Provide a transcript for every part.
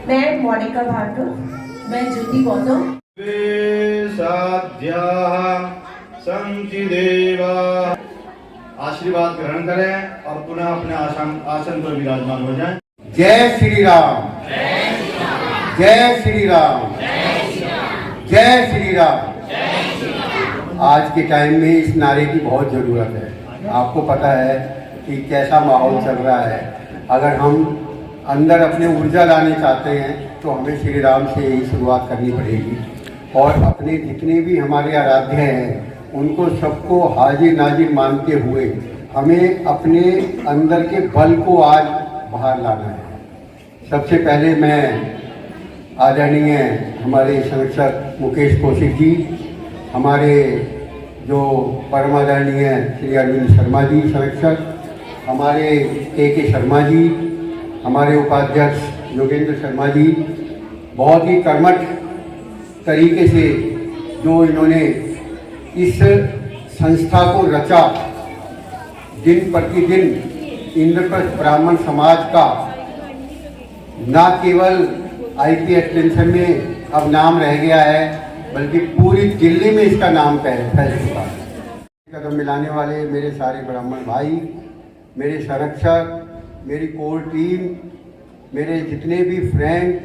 मैं मोनिका भाटू, मैं ज्योति गौतम। आशीर्वाद ग्रहण करें और पुनः अपने आसन पर विराजमान हो जाएं। जय श्री राम, जय श्री राम, जय श्री राम। आज के टाइम में इस नारे की बहुत ज़रूरत है। आपको पता है कि कैसा माहौल चल रहा है। अगर हम अंदर अपने ऊर्जा लाने चाहते हैं तो हमें श्री राम से ही शुरुआत करनी पड़ेगी और अपने जितने भी हमारे आराध्य हैं उनको सबको हाजिर नाजिर मानते हुए हमें अपने अंदर के बल को आज बाहर लाना है। सबसे पहले मैं आदरणीय हमारे संरक्षक मुकेश कौशिक जी, हमारे जो परम आदरणीय श्री अरविंद शर्मा जी संरक्षक, हमारे के शर्मा जी, हमारे उपाध्यक्ष योगेंद्र शर्मा जी, बहुत ही कर्मठ तरीके से जो इन्होंने इस संस्था को रचा, दिन प्रतिदिन इंद्रप्रस्थ ब्राह्मण समाज का न केवल आईपी एक्सटेंशन में अब नाम रह गया है बल्कि पूरी दिल्ली में इसका नाम फैल चुका है। कदम मिलाने वाले मेरे सारे ब्राह्मण भाई, मेरे संरक्षक, मेरी कोर टीम, मेरे जितने भी फ्रेंड,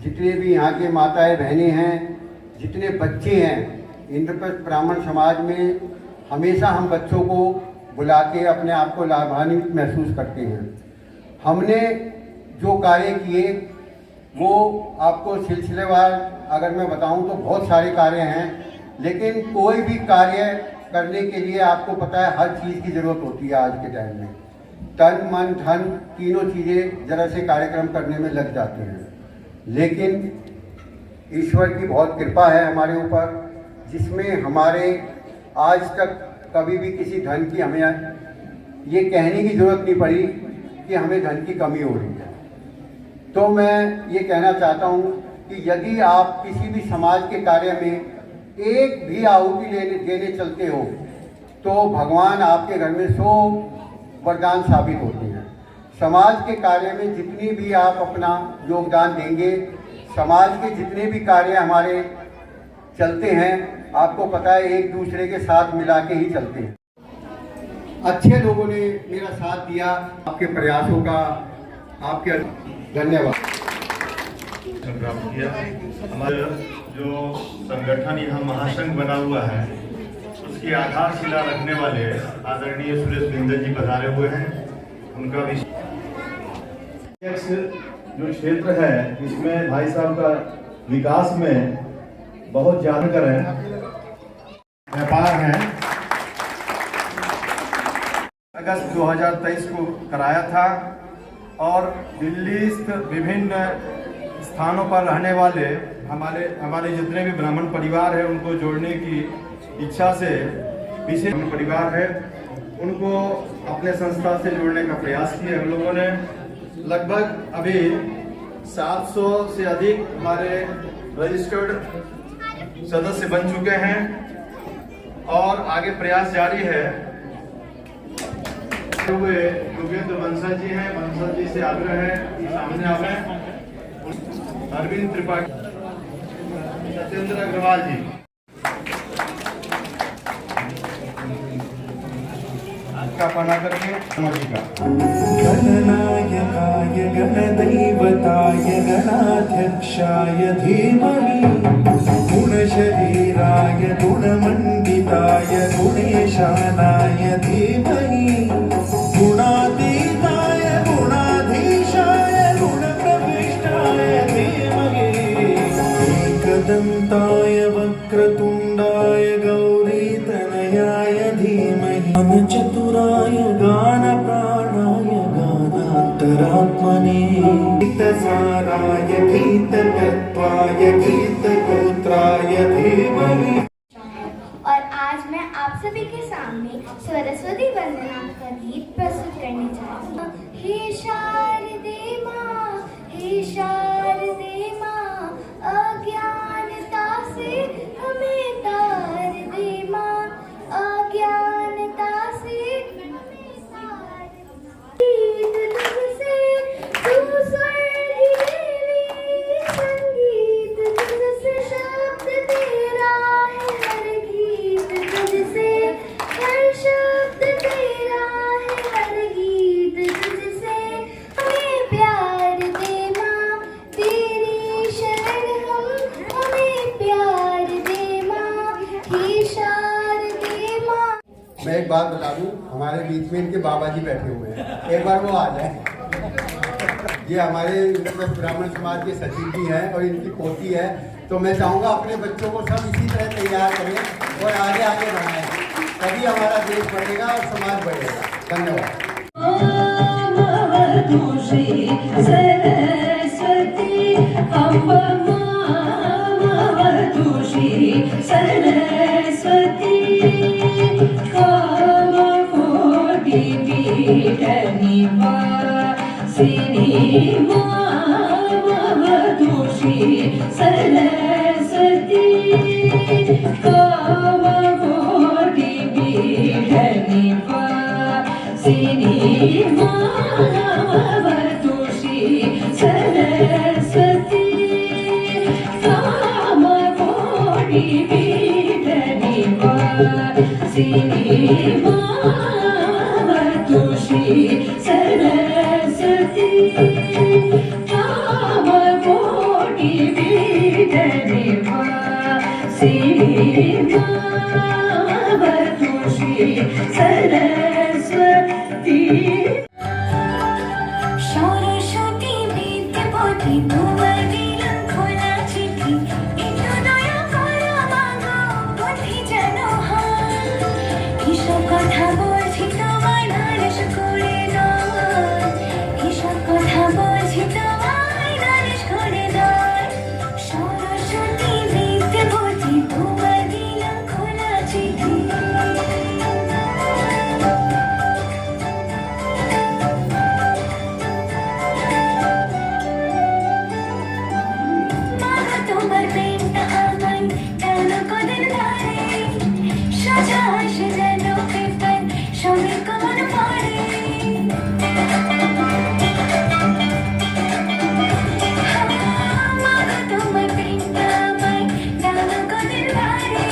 जितने भी यहाँ के माताएं बहनें हैं, जितने बच्चे हैं, इंद्रप्रस्थ ब्राह्मण समाज में हमेशा हम बच्चों को बुला के अपने आप को लाभान्वित महसूस करते हैं। हमने जो कार्य किए वो आपको सिलसिलेवार अगर मैं बताऊं तो बहुत सारे कार्य हैं, लेकिन कोई भी कार्य करने के लिए आपको पता है हर चीज़ की ज़रूरत होती है। आज के टाइम में तन मन धन तीनों चीज़ें जरा से कार्यक्रम करने में लग जाते हैं, लेकिन ईश्वर की बहुत कृपा है हमारे ऊपर, जिसमें हमारे आज तक कभी भी किसी धन की हमें ये कहने की ज़रूरत नहीं पड़ी कि हमें धन की कमी हो रही है। तो मैं ये कहना चाहता हूँ कि यदि आप किसी भी समाज के कार्य में एक भी आहुति देने चलते हो तो भगवान आपके घर में 100 वरदान साबित होते हैं। समाज के कार्य में जितनी भी आप अपना योगदान देंगे, समाज के जितने भी कार्य हमारे चलते हैं, आपको पता है एक दूसरे के साथ मिला के ही चलते हैं। अच्छे लोगों ने मेरा साथ दिया, आपके प्रयासों का आपके धन्यवाद। हमारा जो संगठन यहाँ महासंघ बना हुआ है उसकी आधारशिला रखने वाले आदरणीय सुरेश बिंदर जी पधारे हुए हैं। उनका भी जो क्षेत्र है इसमें भाई साहब का विकास में बहुत जानकार है, व्यापार है। अगस्त 2023 को कराया था और दिल्ली स्थित विभिन्न स्थानों पर रहने वाले हमारे जितने भी ब्राह्मण परिवार है उनको जोड़ने की इच्छा से विशेष परिवार है उनको अपने संस्था से जोड़ने का प्रयास किया हम लोगों ने। लगभग अभी 700 से अधिक हमारे रजिस्टर्ड सदस्य बन चुके हैं और आगे प्रयास जारी है। हुए योगेंद्र बंसल जी हैं, बंसल जी से आग्रह है कि सामने आवे। अरविंद त्रिपाठी, सत्येंद्र अग्रवाल जी, का पढ़ा करके गणनायकाय गणदैवताय गणाध्यक्षाय धीमहि गुणशरीराय गुणमण्डिताय गुणेशानाय धीमहि गुणातीताय गुणाधीशाय गुणप्रविष्टाय धीमहि एकदन्ताय वक्रतुण्डाय गौरीतनयाय धीमहि चतुराय गानप्राणाय गानान्तरात्मने गीतसाराय गीततत्त्वाय गीतगोत्राय धीमहि। और आज मैं आप सभी के सामने सरस्वती वंदना का गीत प्रस्तुत करने जा रही हूँ। हे शारदे माँ, हे शारदे माँ, अज्ञानता से हमें तार दे माँ, अज्ञानता से हमें तार दे। तुझसे तू स्वर्ग देवी, प्यार दे माँ, तेरी शरण हमें प्यार दे माँ, हे शारदे माँ। मैं एक बात बता दूं, हमारे बीच में इनके बाबा जी बैठे हुए हैं, एक बार वो आ जाए। ये हमारे ब्राह्मण समाज के सचिव भी हैं और इनकी पोती है, तो मैं चाहूँगा अपने बच्चों को सब इसी तरह तैयार करें और आगे आगे बढ़ाएं, तभी हमारा देश बढ़ेगा और समाज बढ़ेगा। धन्यवाद। सरस्वती अम्बा सरस्वती कामकोटि पीठ निवासिनी मामवतुषी सरस्वती कामकोटि पीठ निवासिनी मामवतुषी सरस्वती कामकोटि पीठ निवासिनी मामवतुषी सरस्वती कामकोटि पीठ निवासिनी मामवतुषी सरस्वती। সরস্বতী বিদ্যাপতি তোমার দিলাম খোলা চিঠি, একটু দয়া করো মাগো বুদ্ধি যেন হয়, এসব কথা বলছি তোমায় নালিশ করে নয়, এসব কথা বলছি তোমায় নালিশ করে নয়। সরস্বতী বিদ্যাপতি তোমার দিলাম খোলা চিঠি। তোমার প্রেমটা আমায় কেন কদিন ধরে সোজা আসে যেন পেপার সবে কমন পড়ে। তোমার প্রেমটা আমায় কেন কদিন ধরে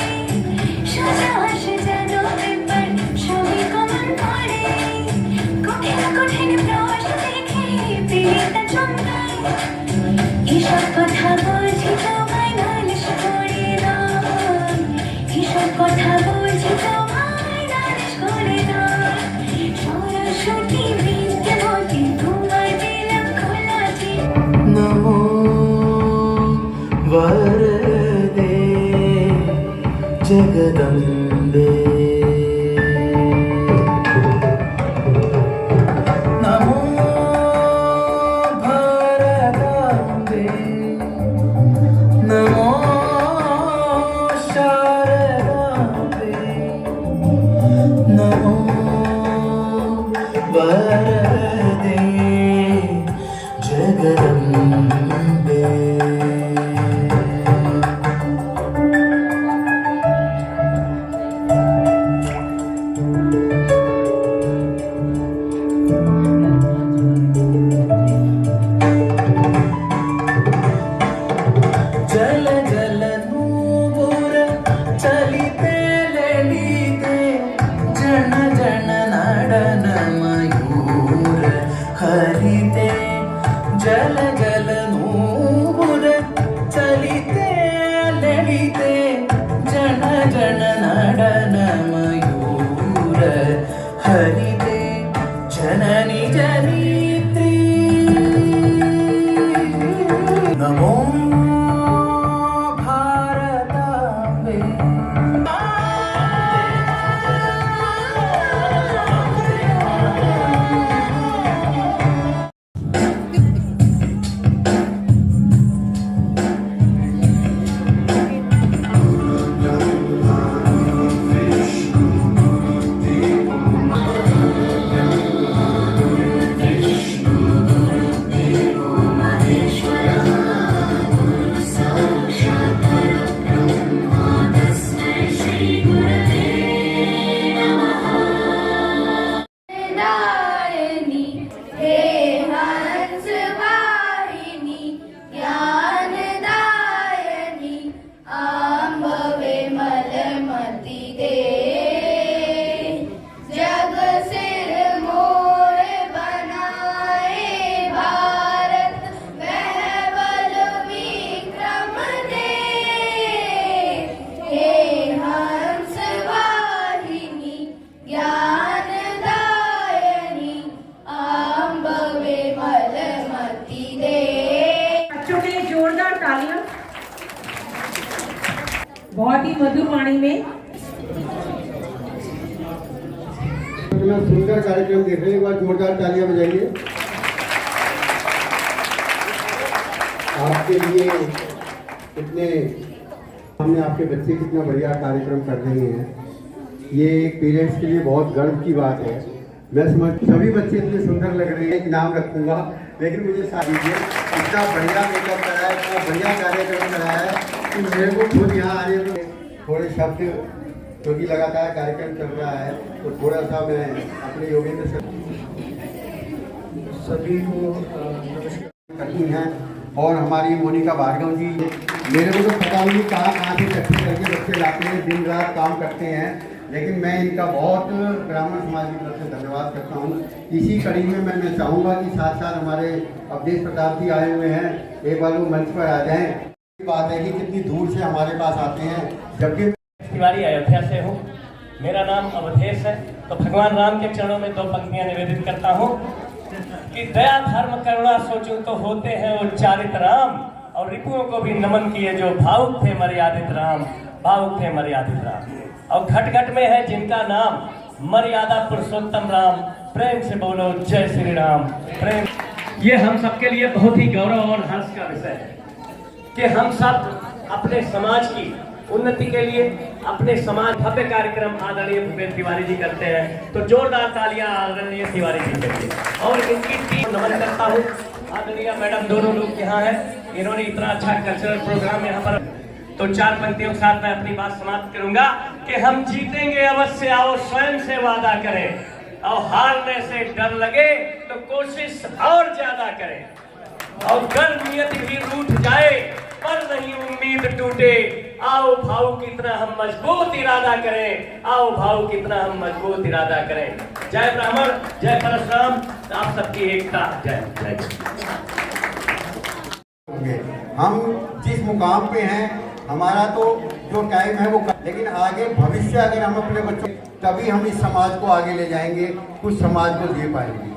সোজা আসে যেন পেপার সবে কমন পড়ে। কঠিন কঠিন প্রশ্ন দেখে পেটটা চমকায়, এসব কথা বলছি তোমায় নালিশ করে নয়, এসব কথা বলছি তোমায় নালিশ করে নয়। সরস্বতী বিদ্যাপতি তোমায় দিলাম খোলা চিঠি। नमो वरदे जगदम्बे नमो भारदाम्बे नमो शारदाम्बे नमो वरदे जगदम्बे। जल जल नूपुर चलिते ललिते जन जन नडन मयूर हरिते। जल जल नूपुर चलिते ललिते जन जन नडन मयूर हरिते। जननी जनित्री नमो भारताम्बे। बहुत ही मधुर वाणी में इतना सुंदर कार्यक्रम देख रहे हैं, एक बार जोरदार तालियां बजाइए। आपके लिए कितने हमने आपके बच्चे कितना बढ़िया कार्यक्रम कर रहे हैं, ये एक पेरेंट्स के लिए बहुत गर्व की बात है। मैं समझ सभी बच्चे इतने सुंदर लग रहे हैं कि नाम रखूंगा, लेकिन मुझे साथ दीजिए, इतना बढ़िया मेकअप कराया, इतना बढ़िया कार्यक्रम कराया है कि मेरे को खुद यहाँ आने में थोड़े शब्द, क्योंकि लगातार कार्यक्रम चल रहा है, तो थोड़ा सा मैं अपने योगेंद्र से सभी को नमस्कार करती हैं। और हमारी मोनिका भार्गव जी, मेरे को तो पता नहीं कहाँ से इकट्ठे करके बच्चे लाते हैं, दिन रात काम करते हैं, लेकिन मैं इनका बहुत ब्राह्मण समाज की तरफ से धन्यवाद करता हूँ। इसी कड़ी में मैं चाहूँगा कि साथ साथ हमारे अवधेश प्रताप जी आए हुए हैं, एक बार वो मंच पर आ जाएं। बात है कि कितनी दूर से हमारे पास आते हैं, जबकि तिवारी अयोध्या से हूँ, मेरा नाम अवधेश है। तो भगवान राम के चरणों में 2 पंक्तियां निवेदित करता हूँ कि दया धर्म करुणा सोचूं तो होते हैं उच्चारित राम, और रिपुओं को भी नमन किए जो भावुक थे मर्यादित राम, भावुक थे मर्यादित राम। और घट घट में है जिनका नाम मर्यादा पुरुषोत्तम राम, प्रेम से बोलो जय श्री राम। प्रेम, ये हम सबके लिए बहुत ही गौरव और हर्ष का विषय है कि हम सब अपने समाज की उन्नति के लिए, अपने समाज भव्य कार्यक्रम आदरणीय भूपेंद्र तिवारी जी करते हैं। तो जोरदार तालियां आदरणीय तिवारी जी के लिए। और इनकी टीम नमन करता हूँ। आदरणीय मैडम दोनों लोग यहाँ हैं, इन्होंने इतना अच्छा कल्चरल प्रोग्राम यहाँ पर। तो 4 पंक्तियों के साथ मैं अपनी बात समाप्त करूंगा कि हम जीतेंगे अवश्य, आओ स्वयं से वादा करें, और हारने से डर लगे तो कोशिश और ज्यादा करें, और कर नियत भी रूठ जाए पर नहीं उम्मीद टूटे, आओ भाव कितना हम मजबूत इरादा करें, आओ भाव कितना हम मजबूत इरादा करें। जय ब्राह्मण, जय परशुराम, आप सबकी एकता, जय जय। हम जिस मुकाम पे हैं, हमारा तो जो टाइम है वो, लेकिन आगे भविष्य अगर हम अपने बच्चों, तभी हम इस समाज को आगे ले जाएंगे, कुछ समाज को दे पाएंगे।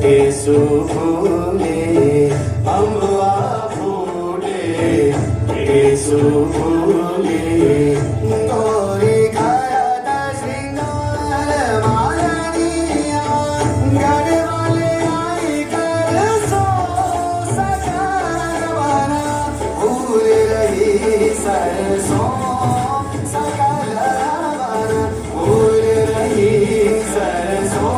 केसु फूले अम्बा फूले केसु फूले तोरी खाया श्रृंगार मालनिया गढ़वाले आई कर सो सकारवाना फूल रही सरसों सकारवाना फूल रही सरसों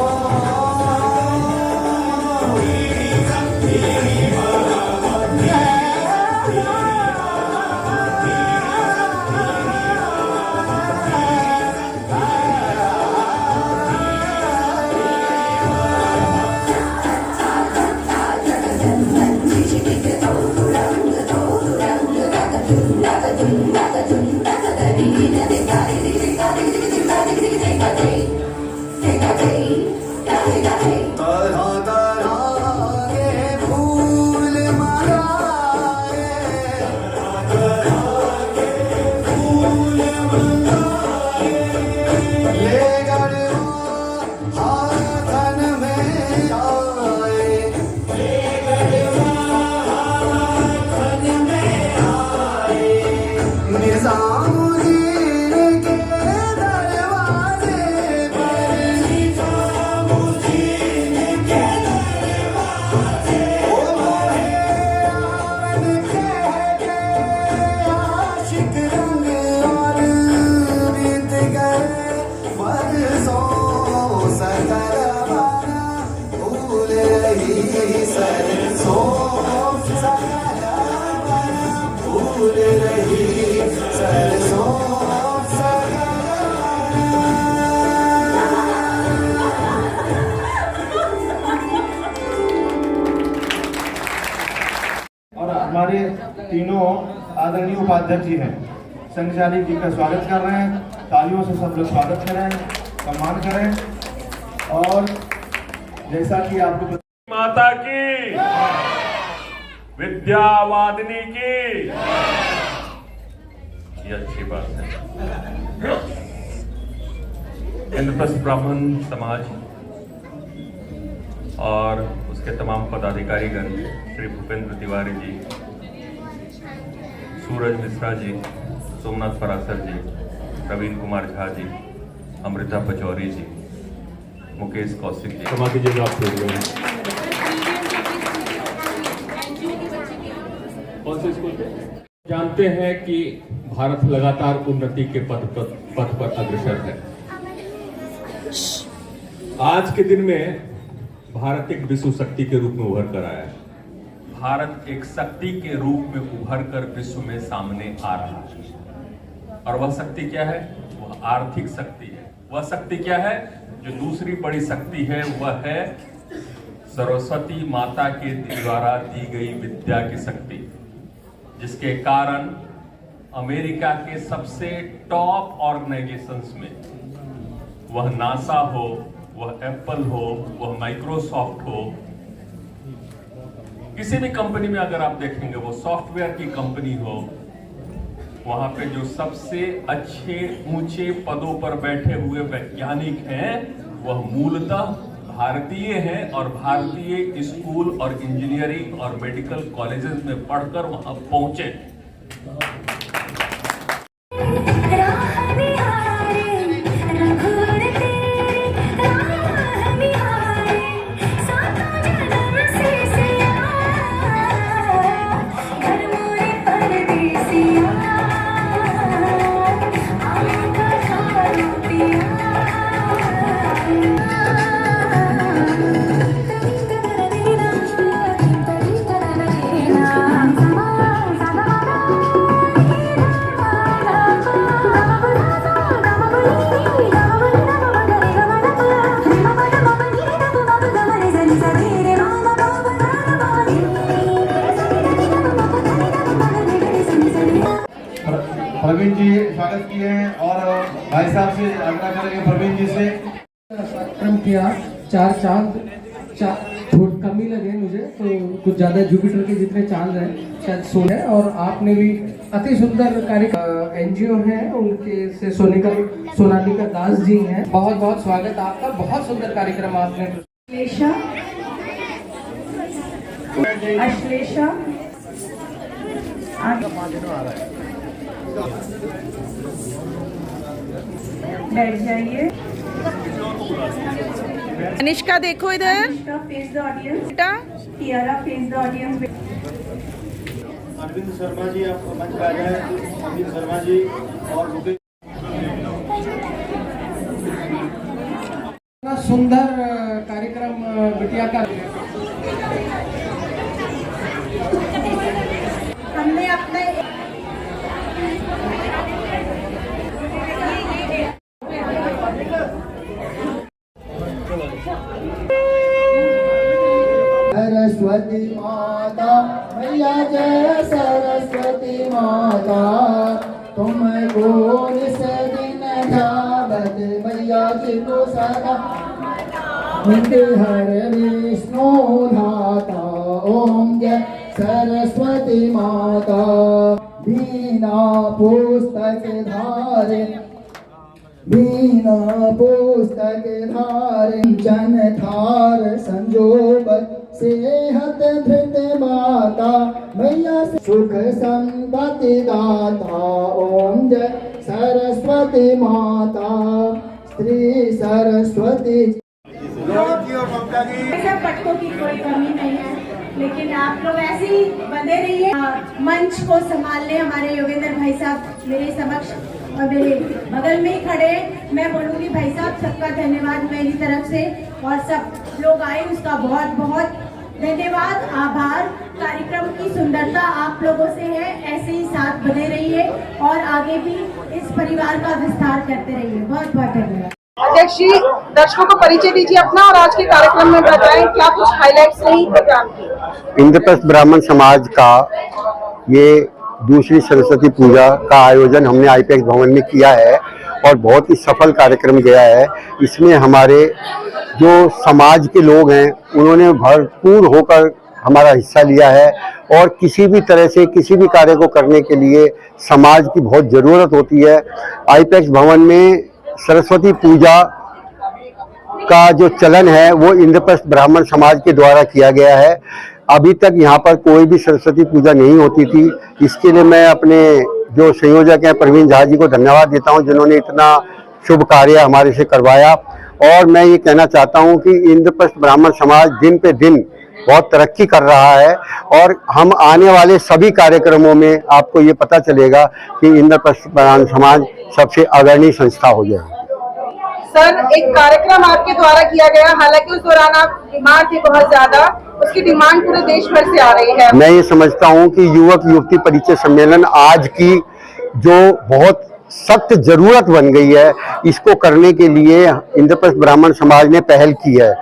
तरह तरह के फूल मंगाए ले गढ़वा हाथन में आए निजामुद्दीन के दरवाजे पर ओ मोहे आवन कहते आशिक रंग और बीत गए बरसों सकरवाना भूल रही सरसों सकरवाना भूल रही सरसों और हमारे तीनों आदरणीय उपाध्यक्ष जी हैं, संचालिक जी का स्वागत कर रहे हैं। तालियों से सब लोग स्वागत करें, सम्मान करें। और जैसा कि आपको माता की, विद्यावादिनी की, ये अच्छी बात है। इंद्रप्रस्थ ब्राह्मण समाज और उसके तमाम पदाधिकारीगण, श्री भूपेंद्र तिवारी जी, सूरज मिश्रा जी, सोमनाथ परासर जी, प्रवीण कुमार झा जी, अमृता पचौरी जी, मुकेश कौशिक जी, क्षमा कीजिएगा आप कौन से स्कूल पे? जानते हैं कि भारत लगातार उन्नति के पथ पर अग्रसर है। आज के दिन में भारत एक विश्व शक्ति के रूप में उभर कर आया है। भारत एक शक्ति के रूप में उभर कर विश्व में सामने आ रहा है। और वह शक्ति क्या है? वह आर्थिक शक्ति है। वह शक्ति क्या है? जो दूसरी बड़ी शक्ति है वह है सरस्वती माता के द्वारा दी गई विद्या की शक्ति, जिसके कारण अमेरिका के सबसे टॉप ऑर्गेनाइजेशंस में, वह नासा हो, वह एप्पल हो, वह माइक्रोसॉफ्ट हो, किसी भी कंपनी में अगर आप देखेंगे वो सॉफ्टवेयर की कंपनी हो, वहां पे जो सबसे अच्छे ऊंचे पदों पर बैठे हुए वैज्ञानिक हैं वह मूलतः भारतीय हैं और भारतीय स्कूल और इंजीनियरिंग और मेडिकल कॉलेजेस में पढ़कर वहां पहुंचे। प्रवीण जी स्वागत किए हैं और भाई साहब से आग्रह करेंगे प्रवीण जी से। कार्यक्रम किया, 4 चांद थोड़ा कम ही लगे मुझे, तो कुछ ज्यादा जुपिटर के जितने चांद हैं शायद सोने, और आपने भी अति सुंदर कार्यक्रम एनजीओ है उनके से सोनालिका दास जी हैं, बहुत बहुत स्वागत आपका, बहुत सुंदर कार्यक्रम आपने। अश्लेषा बैठ जाइए। अनिष्का देखो इधर, फेस द ऑडियंस बेटा। Tiara face the audience. Arvind Sharma ji आप मंच पे आ जाए। अरविंद शर्मा जी और मुकेश इतना सुंदर कार्यक्रम बिटिया का हमने अपने सरस्वती माता मैया जय सरस्वती माता तुमको निस दिन ध्यावत मैया जी को सदा हर विष्णु धाता ओम जय सरस्वती माता बीना पुस्तक धारिण बीना पुस्तक धारिण जन थार संजोबत सेहत धृत माता मैया सुख संपत्ति दाता ओम जय सरस्वती माता श्री सरस्वती। ऐसा पटकों की कोई कमी नहीं है, लेकिन आप लोग ऐसे ही बने रहिए। मंच को संभालने हमारे योगेंद्र भाई साहब मेरे समक्ष और मेरे बगल में ही खड़े। मैं बोलूंगी भाई साहब सबका धन्यवाद मेरी तरफ से, और सब लोग आए उसका बहुत बहुत धन्यवाद, आभार। कार्यक्रम की सुंदरता आप लोगों से है, ऐसे ही साथ बने रहिए और आगे भी इस परिवार का विस्तार करते रहिए। बहुत बहुत धन्यवाद। अध्यक्ष जी, दर्शकों को परिचय दीजिए अपना और आज के कार्यक्रम में बताएं क्या कुछ हाइलाइट्स रही प्रोग्राम की। इंद्रप्रस्थ ब्राह्मण समाज का ये दूसरी सरस्वती पूजा का आयोजन हमने आईपीएक्स भवन में किया है और बहुत ही सफल कार्यक्रम गया है। इसमें हमारे जो समाज के लोग हैं उन्होंने भरपूर होकर हमारा हिस्सा लिया है, और किसी भी तरह से किसी भी कार्य को करने के लिए समाज की बहुत ज़रूरत होती है। आईपीएक्स भवन में सरस्वती पूजा का जो चलन है वो इंद्रप्रस्थ ब्राह्मण समाज के द्वारा किया गया है। अभी तक यहाँ पर कोई भी सरस्वती पूजा नहीं होती थी। इसके लिए मैं अपने जो संयोजक हैं प्रवीण झा जी को धन्यवाद देता हूँ, जिन्होंने इतना शुभ कार्य हमारे से करवाया। और मैं ये कहना चाहता हूँ कि इंद्रप्रस्थ ब्राह्मण समाज दिन पे दिन बहुत तरक्की कर रहा है, और हम आने वाले सभी कार्यक्रमों में आपको ये पता चलेगा कि इंद्रप्रस्थ ब्राह्मण समाज सबसे अग्रणी संस्था हो जाए। सर, एक कार्यक्रम आपके द्वारा किया गया, हालांकि उस दौरान आप बीमार थे बहुत ज्यादा, उसकी डिमांड पूरे देश भर से आ रही है। मैं ये समझता हूँ कि युवक युवती परिचय सम्मेलन आज की जो बहुत सख्त जरूरत बन गई है, इसको करने के लिए इंद्रप्रस्थ ब्राह्मण समाज ने पहल की है।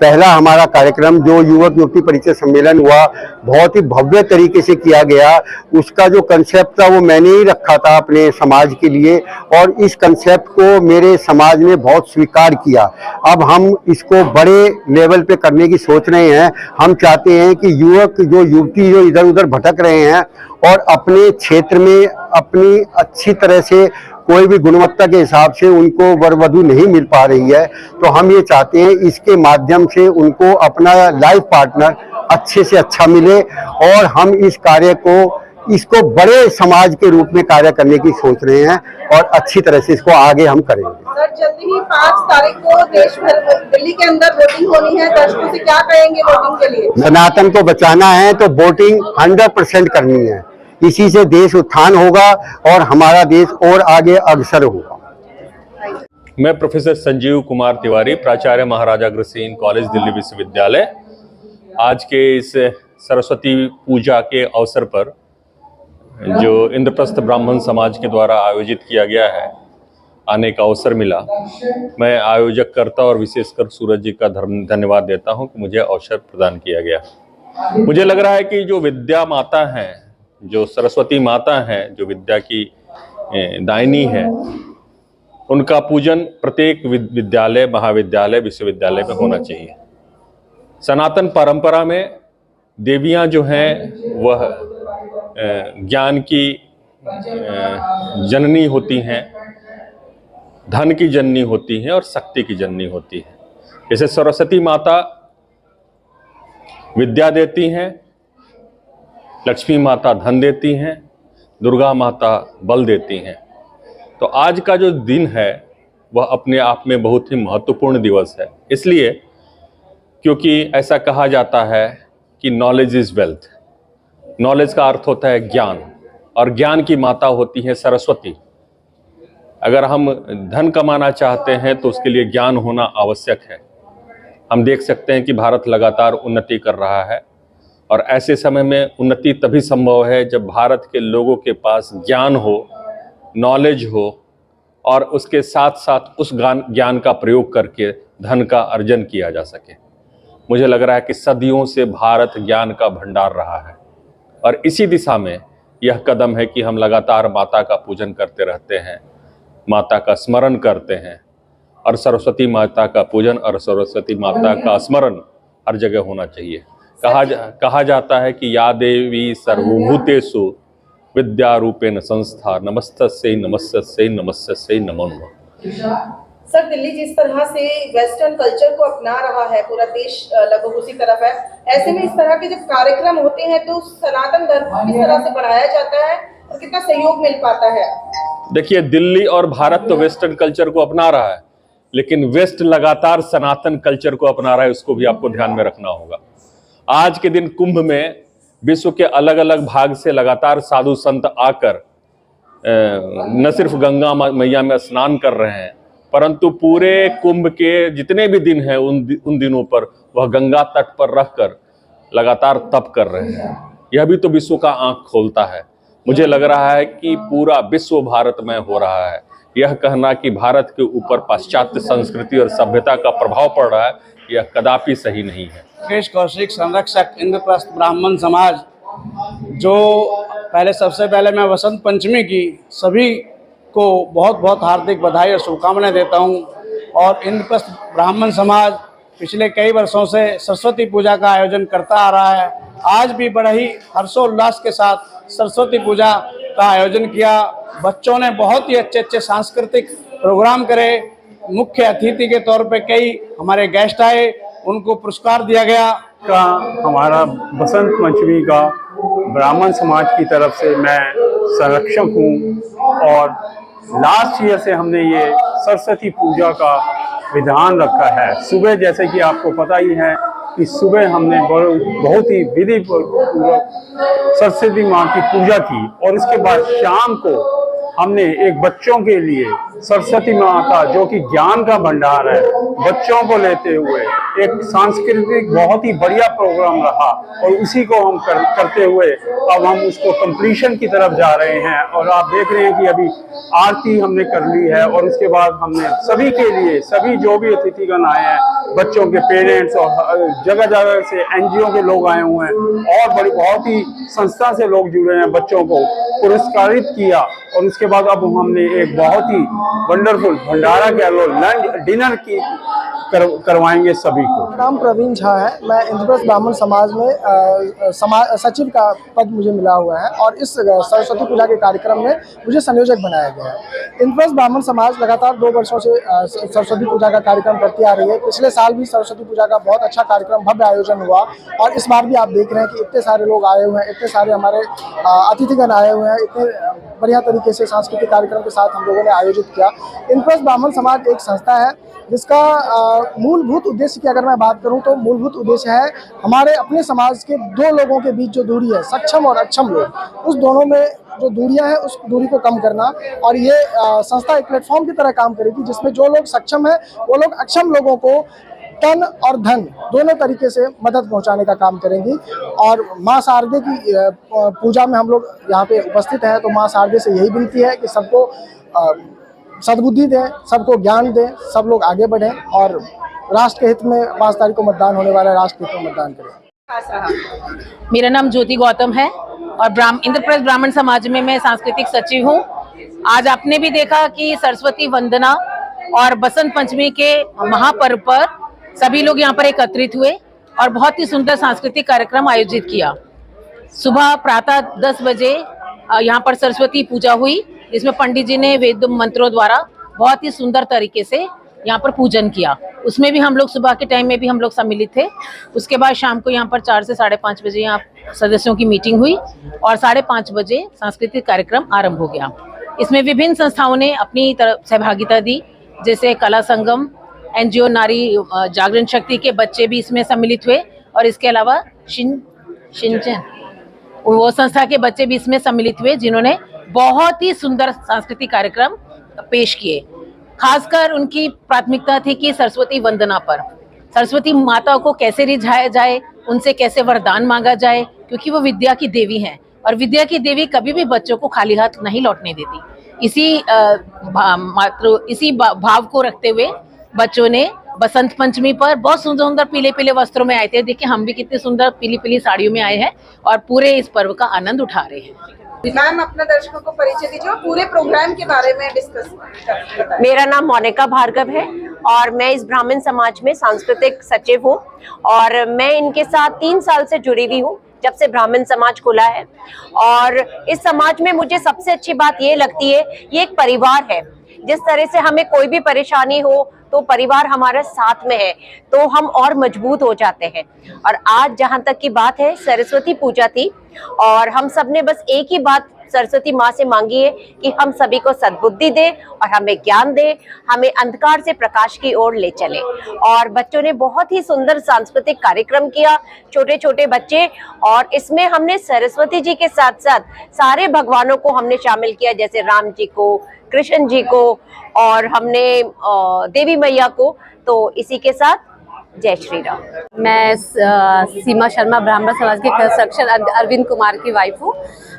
पहला हमारा कार्यक्रम जो युवक युवती परिचय सम्मेलन हुआ, बहुत ही भव्य तरीके से किया गया। उसका जो कंसेप्ट था वो मैंने ही रखा था अपने समाज के लिए, और इस कंसेप्ट को मेरे समाज ने बहुत स्वीकार किया। अब हम इसको बड़े लेवल पे करने की सोच रहे हैं। हम चाहते हैं कि युवक जो युवती जो इधर उधर भटक रहे हैं और अपने क्षेत्र में अपनी अच्छी तरह से कोई भी गुणवत्ता के हिसाब से उनको वर वधू नहीं मिल पा रही है, तो हम ये चाहते हैं इसके माध्यम से उनको अपना लाइफ पार्टनर अच्छे से अच्छा मिले, और हम इस कार्य को इसको बड़े समाज के रूप में कार्य करने की सोच रहे हैं, और अच्छी तरह से इसको आगे हम करेंगे। सर, जल्दी ही 5 तारीख को देश भर दिल्ली के अंदर वोटिंग होनी है, दर्शकों से क्या कहेंगे वोटिंग के लिए? सनातन को बचाना है तो वोटिंग 100% करनी है। इसी से देश उत्थान होगा और हमारा देश और आगे अग्रसर होगा। मैं प्रोफेसर संजीव कुमार तिवारी, प्राचार्य महाराजा अग्रसेन कॉलेज दिल्ली विश्वविद्यालय। आज के इस सरस्वती पूजा के अवसर पर जो इंद्रप्रस्थ ब्राह्मण समाज के द्वारा आयोजित किया गया है, आने का अवसर मिला। मैं आयोजक करता और विशेषकर सूरज जी का धन्यवाद देता हूं कि मुझे अवसर प्रदान किया गया। मुझे लग रहा है कि जो विद्या माता है, जो सरस्वती माता है, जो विद्या की दायिनी है, उनका पूजन प्रत्येक विद्यालय, महाविद्यालय, विश्वविद्यालय में होना चाहिए। सनातन परंपरा में देवियां जो हैं वह ज्ञान की जननी होती हैं, धन की जननी होती हैं और शक्ति की जननी होती है। जैसे सरस्वती माता विद्या देती हैं, लक्ष्मी माता धन देती हैं, दुर्गा माता बल देती हैं। तो आज का जो दिन है वह अपने आप में बहुत ही महत्वपूर्ण दिवस है, इसलिए क्योंकि ऐसा कहा जाता है कि नॉलेज इज़ वेल्थ। नॉलेज का अर्थ होता है ज्ञान, और ज्ञान की माता होती है सरस्वती। अगर हम धन कमाना चाहते हैं तो उसके लिए ज्ञान होना आवश्यक है। हम देख सकते हैं कि भारत लगातार उन्नति कर रहा है, और ऐसे समय में उन्नति तभी संभव है जब भारत के लोगों के पास ज्ञान हो, नॉलेज हो, और उसके साथ साथ उस ज्ञान का प्रयोग करके धन का अर्जन किया जा सके। मुझे लग रहा है कि सदियों से भारत ज्ञान का भंडार रहा है, और इसी दिशा में यह कदम है कि हम लगातार माता का पूजन करते रहते हैं, माता का स्मरण करते हैं, और सरस्वती माता का पूजन और सरस्वती माता का स्मरण हर जगह होना चाहिए। कहा जाता है कि या देवी सर्वभूतेषु विद्या रूपेण संस्था नमस्तस्यै नमस्तस्यै नमस्तस्यै नमो नमः। सर, दिल्ली जिस तरह से वेस्टर्न कल्चर को अपना रहा है, पूरा देश लगभग उसी तरफ है, ऐसे में इस तरह के जब कार्यक्रम होते हैं तो सनातन धर्म को किस तरह से बढ़ाया जाता है और कितना सहयोग मिल पाता है? देखिए, दिल्ली और भारत तो वेस्टर्न कल्चर को अपना रहा है, लेकिन वेस्ट लगातार सनातन कल्चर को अपना रहा है, उसको भी आपको ध्यान में रखना होगा। आज के दिन कुंभ में विश्व के अलग अलग भाग से लगातार साधु संत आकर न सिर्फ गंगा मैया में स्नान कर रहे हैं, परंतु पूरे कुंभ के जितने भी दिन हैं उन दिनों पर वह गंगा तट पर रहकर लगातार तप कर रहे हैं। यह भी तो विश्व का आंख खोलता है। मुझे लग रहा है कि पूरा विश्व भारतमय हो रहा है। यह कहना कि भारत के ऊपर पाश्चात्य संस्कृति और सभ्यता का प्रभाव पड़ रहा है, यह कदापि सही नहीं है। मुकेश कौशिक, संरक्षक, इंद्रप्रस्थ ब्राह्मण समाज, जो सबसे पहले मैं वसंत पंचमी की सभी को बहुत बहुत हार्दिक बधाई और शुभकामनाएं देता हूं। और इंद्रप्रस्थ ब्राह्मण समाज पिछले कई वर्षों से सरस्वती पूजा का आयोजन करता आ रहा है। आज भी बड़ा ही हर्षोल्लास के साथ सरस्वती पूजा का आयोजन किया। बच्चों ने बहुत ही अच्छे अच्छे सांस्कृतिक प्रोग्राम करे। मुख्य अतिथि के तौर पे कई हमारे गेस्ट आए, उनको पुरस्कार दिया गया। का हमारा बसंत पंचमी का ब्राह्मण समाज की तरफ से मैं संरक्षक हूँ, और लास्ट ईयर से हमने ये सरस्वती पूजा का विधान रखा है। सुबह, जैसे कि आपको पता ही है कि सुबह हमने बहुत ही विधि पूर्वक सरस्वती माँ की पूजा की, और इसके बाद शाम को हमने एक बच्चों के लिए सरस्वती माता, जो कि ज्ञान का भंडार है, बच्चों को लेते हुए एक सांस्कृतिक बहुत ही बढ़िया प्रोग्राम रहा, और उसी को हम करते हुए अब हम उसको कंप्लीशन की तरफ जा रहे हैं। और आप देख रहे हैं कि अभी आरती हमने कर ली है, और उसके बाद हमने सभी के लिए, सभी जो भी अतिथिगण आए हैं, बच्चों के पेरेंट्स और जगह जगह से एनजीओ के लोग आए हुए हैं, और बहुत ही संस्था से लोग जुड़े हैं, बच्चों को पुरस्कारित किया। और उसके बाद अब हमने एक बहुत ही वंडरफुल भंडारा कह लो, लंच डिनर की करवाएंगे सभी को। नाम प्रवीण झा है। मैं इंद्रप्रस्थ ब्राह्मण समाज में सचिव का पद मुझे मिला हुआ है, और इस सरस्वती पूजा के कार्यक्रम में मुझे संयोजक बनाया गया है। इंद्रप्रस्थ ब्राह्मण समाज लगातार 2 वर्षों से सरस्वती पूजा का कार्यक्रम करती आ रही है। पिछले साल भी सरस्वती पूजा का बहुत अच्छा कार्यक्रम, भव्य आयोजन हुआ, और इस बार भी आप देख रहे हैं कि इतने सारे लोग आए हुए हैं, इतने सारे हमारे अतिथिगण आए हुए हैं। इतने बढ़िया तरीके से सांस्कृतिक कार्यक्रम के साथ हम लोगों ने आयोजित किया। इंद्रप्रस्थ ब्राह्मण समाज एक संस्था है जिसका मूलभूत उद्देश्य की अगर मैं बात करूं तो मूलभूत उद्देश्य है हमारे अपने समाज के 2 लोगों के बीच जो दूरी है, सक्षम और अक्षम लोग, उस दोनों में जो दूरियां हैं उस दूरी को कम करना। और ये संस्था एक प्लेटफॉर्म की तरह काम करेगी जिसमें जो लोग सक्षम हैं वो लोग अक्षम लोगों को तन और धन दोनों तरीके से मदद पहुंचाने का काम करेंगी। और माँ शारदे की पूजा में हम लोग यहाँ पे उपस्थित हैं, तो माँ शारदे से यही विनती है कि सबको सद्बुद्धि दें, सबको ज्ञान दें, सब लोग आगे बढ़ें, और राष्ट्र के हित में 5 तारीख को मतदान होने वाला है, राष्ट्र के हित में मतदान करें। मेरा नाम ज्योति गौतम है, और इंद्रप्रस्थ ब्राह्मण समाज में मैं सांस्कृतिक सचिव हूँ। आज आपने भी देखा कि सरस्वती वंदना और बसंत पंचमी के महापर्व पर सभी लोग यहाँ पर एकत्रित हुए और बहुत ही सुंदर सांस्कृतिक कार्यक्रम आयोजित किया। सुबह प्रातः 10 बजे यहाँ पर सरस्वती पूजा हुई, जिसमें पंडित जी ने वेद मंत्रों द्वारा बहुत ही सुंदर तरीके से यहाँ पर पूजन किया। उसमें भी हम लोग सुबह के टाइम में भी हम लोग सम्मिलित थे। उसके बाद शाम को यहाँ पर 4 से 5:30 बजे यहाँ सदस्यों की मीटिंग हुई और 5:30 बजे सांस्कृतिक कार्यक्रम आरंभ हो गया। इसमें विभिन्न संस्थाओं ने अपनी तरफ सहभागिता दी, जैसे कला संगम, NGO नारी जागरण शक्ति के बच्चे भी इसमें सम्मिलित हुए और इसके अलावा शिनचन वो संस्था के बच्चे भी इसमें सम्मिलित हुए, जिन्होंने बहुत ही सुंदर सांस्कृतिक कार्यक्रम पेश किए। खासकर उनकी प्राथमिकता थी कि सरस्वती वंदना पर, सरस्वती माता को कैसे रिझाया जाए, उनसे कैसे वरदान मांगा जाए, क्योंकि वो विद्या की देवी हैं और विद्या की देवी कभी भी बच्चों को खाली हाथ नहीं लौटने देती। इसी भाव को रखते हुए बच्चों ने बसंत पंचमी पर बहुत सुंदर सुंदर पीले पीले वस्त्रों में आए थे। देखिए हम भी कितने सुंदर पीली पीली साड़ियों में आए हैं और पूरे इस पर्व का आनंद उठा रहे हैं। मैम अपना दर्शकों को परिचय दीजिए, पूरे प्रोग्राम के बारे में डिस्कस बताएं। मेरा नाम मोनिका भार्गव है और मैं इस ब्राह्मण समाज में सांस्कृतिक सचिव हूँ और मैं इनके साथ 3 साल से जुड़ी हुई हूँ, जब से ब्राह्मण समाज खुला है। और इस समाज में मुझे सबसे अच्छी बात ये लगती है, ये एक परिवार है। जिस तरह से हमें कोई भी परेशानी हो तो परिवार हमारे साथ में है तो हम और मजबूत हो जाते हैं। और आज जहाँ तक की बात है, सरस्वती पूजा थी और हम सब ने बस एक ही बात सरस्वती माँ से मांगी है कि हम सभी को सद्बुद्धि दे और हमें ज्ञान दे, हमें अंधकार से प्रकाश की ओर ले चले। और बच्चों ने बहुत ही सुंदर सांस्कृतिक कार्यक्रम किया, छोटे छोटे बच्चे, और इसमें हमने सरस्वती जी के साथ साथ सारे भगवानों को हमने शामिल किया, जैसे राम जी को, कृष्ण जी को और हमने देवी मैया को। तो इसी के साथ जय श्री राम। मैं सीमा शर्मा ब्राह्मण समाज के कंस्ट्रक्शन अरविंद कुमार की वाइफ हूँ।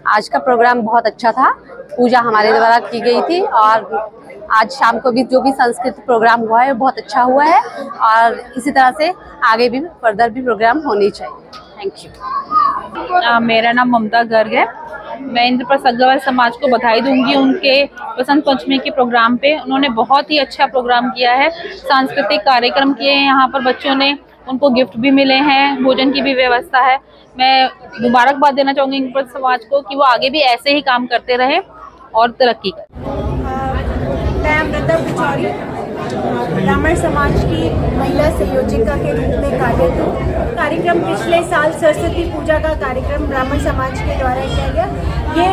आज का प्रोग्राम बहुत अच्छा था, पूजा हमारे द्वारा की गई थी और आज शाम को भी जो भी सांस्कृतिक प्रोग्राम हुआ है बहुत अच्छा हुआ है और इसी तरह से आगे भी फर्दर भी प्रोग्राम होने चाहिए। Thank you. मेरा नाम ममता गर्ग है। मैं इंद्रप्रस्थ अग्रवाल समाज को बधाई दूंगी उनके बसंत पंचमी के प्रोग्राम पे। उन्होंने बहुत ही अच्छा प्रोग्राम किया है, सांस्कृतिक कार्यक्रम किए हैं यहाँ पर बच्चों ने, उनको गिफ्ट भी मिले हैं, भोजन की भी व्यवस्था है। मैं मुबारकबाद देना चाहूँगी इंद्रप्रस्थ समाज को कि वो आगे भी ऐसे ही काम करते रहे और तरक्की करें। मैं अमृता पुजारी ब्राह्मण समाज की महिला संयोजिका के रूप में कार्यरत हूँ। कार्यक्रम पिछले साल सरस्वती पूजा का कार्यक्रम ब्राह्मण समाज के द्वारा किया गया। ये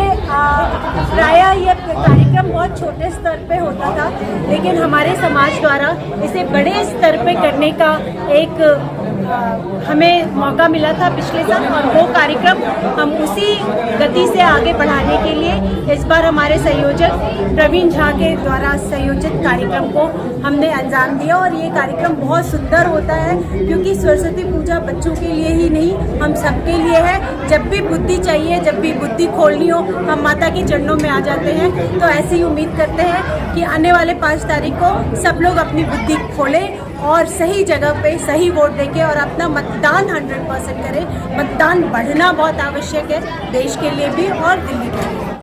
प्रायः ये कार्यक्रम बहुत छोटे स्तर पे होता था, लेकिन हमारे समाज द्वारा इसे बड़े स्तर पे करने का एक हमें मौका मिला था पिछले साल, और वो कार्यक्रम हम उसी गति से आगे बढ़ाने के लिए इस बार हमारे संयोजक प्रवीण झा के द्वारा संयोजित कार्यक्रम को हमने अंजाम दिया। और ये कार्यक्रम बहुत सुंदर होता है, क्योंकि सरस्वती पूजा बच्चों के लिए ही नहीं, हम सबके लिए है। जब भी बुद्धि चाहिए, जब भी बुद्धि खोलनी हो, हम माता के चरणों में आ जाते हैं। तो ऐसी ही उम्मीद करते हैं कि आने वाले 5 तारीख को सब लोग अपनी बुद्धि खोलें और सही जगह पे सही वोट देके और अपना मतदान 100% करें। मतदान बढ़ना बहुत आवश्यक है, देश के लिए भी और दिल्ली के लिए।